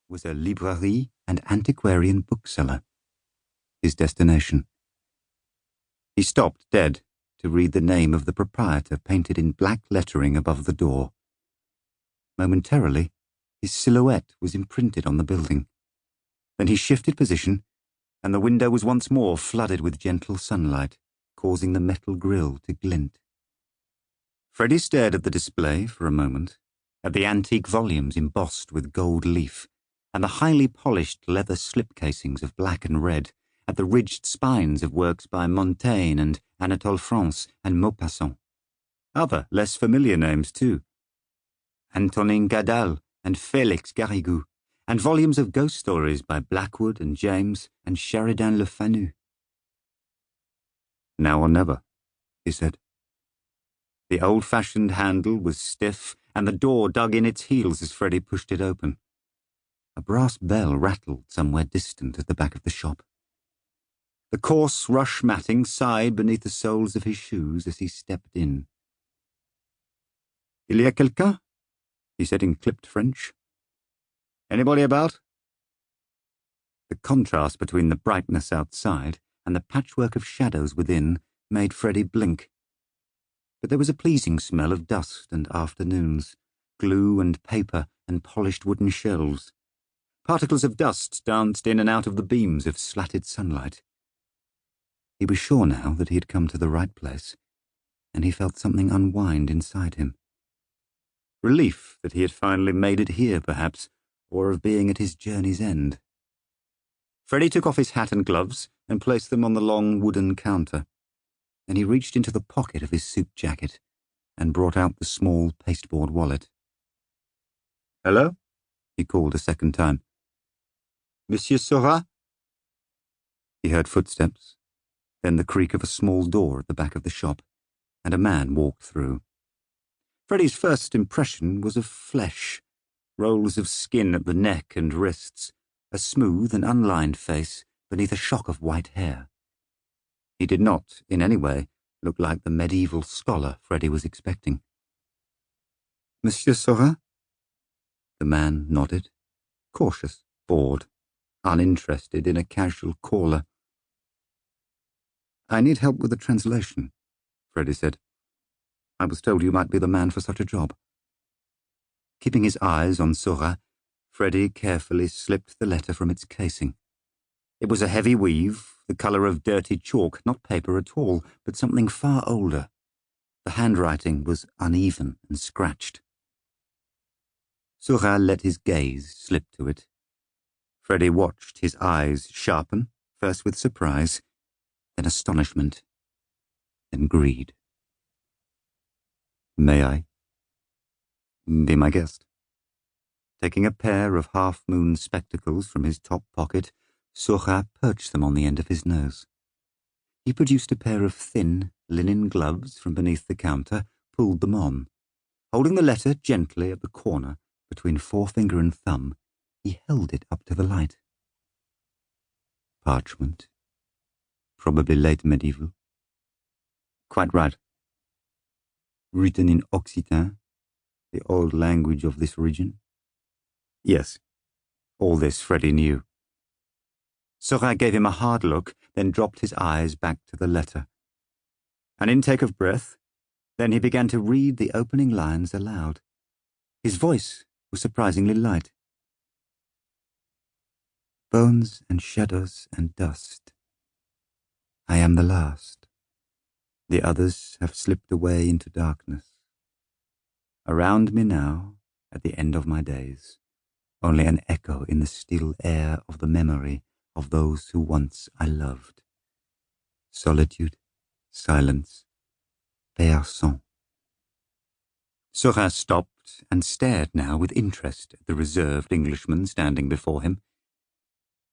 was a librairie and antiquarian bookseller. His destination. He stopped dead to read the name of the proprietor painted in black lettering above the door. Momentarily, his silhouette was imprinted on the building. Then he shifted position, and the window was once more flooded with gentle sunlight, causing the metal grille to glint. Freddie stared at the display for a moment, at the antique volumes embossed with gold leaf, and the highly polished leather slip casings of black and red, at the ridged spines of works by Montaigne and Anatole France and Maupassant. Other, less familiar names, too. Antonin Gadal and Félix Garrigou, and volumes of ghost stories by Blackwood and James and Sheridan Le Fanu. Now or never, he said. The old-fashioned handle was stiff, and the door dug in its heels as Freddie pushed it open. A brass bell rattled somewhere distant at the back of the shop. The coarse rush matting sighed beneath the soles of his shoes as he stepped in. "Il y a quelqu'un?" he said in clipped French. "Anybody about?" The contrast between the brightness outside and the patchwork of shadows within made Freddie blink. But there was a pleasing smell of dust and afternoons, glue and paper and polished wooden shelves. Particles of dust danced in and out of the beams of slatted sunlight. He was sure now that he had come to the right place, and he felt something unwind inside him. Relief that he had finally made it here, perhaps, or of being at his journey's end. Freddie took off his hat and gloves and placed them on the long wooden counter. Then he reached into the pocket of his suit jacket and brought out the small pasteboard wallet. "Hello?" he called a second time. "Monsieur Seurat?" He heard footsteps, then the creak of a small door at the back of the shop, and a man walked through. Freddie's first impression was of flesh, rolls of skin at the neck and wrists, a smooth and unlined face beneath a shock of white hair. He did not, in any way, look like the medieval scholar Freddie was expecting. "Monsieur Seurat?" The man nodded, cautious, bored, uninterested in a casual caller. "I need help with the translation," Freddie said. "I was told you might be the man for such a job." Keeping his eyes on Seurat, Freddie carefully slipped the letter from its casing. It was a heavy weave, the colour of dirty chalk, not paper at all, but something far older. The handwriting was uneven and scratched. Seurat let his gaze slip to it. Freddie watched his eyes sharpen, first with surprise, then astonishment, then greed. "May I?" "Be my guest." Taking a pair of half-moon spectacles from his top pocket, Seurat perched them on the end of his nose. He produced a pair of thin linen gloves from beneath the counter, pulled them on. Holding the letter gently at the corner, between forefinger and thumb, he held it up to the light. Parchment. Probably late medieval. "Quite right." "Written in Occitan, the old language of this region?" "Yes." All this Freddie knew. Seurat gave him a hard look, then dropped his eyes back to the letter. An intake of breath, then he began to read the opening lines aloud. His voice was surprisingly light. "Bones and shadows and dust. I am the last. The others have slipped away into darkness. Around me now, at the end of my days, only an echo in the still air of the memory of those who once I loved. Solitude, silence, personne." Seurat stopped and stared now with interest at the reserved Englishman standing before him.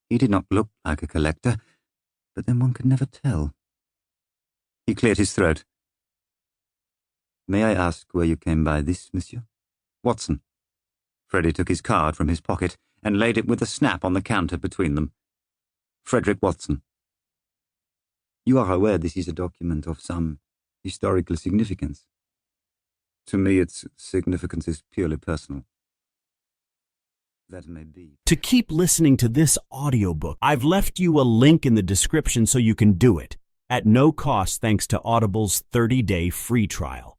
He did not look like a collector, but then one could never tell. He cleared his throat. "May I ask where you came by this, monsieur?" "Watson." Freddie took his card from his pocket and laid it with a snap on the counter between them. "Frederick Watson." "You are aware this is a document of some historical significance?" "To me, its significance is purely personal." That may be. To keep listening to this audiobook, I've left you a link in the description so you can do it, at no cost thanks to Audible's 30-day free trial.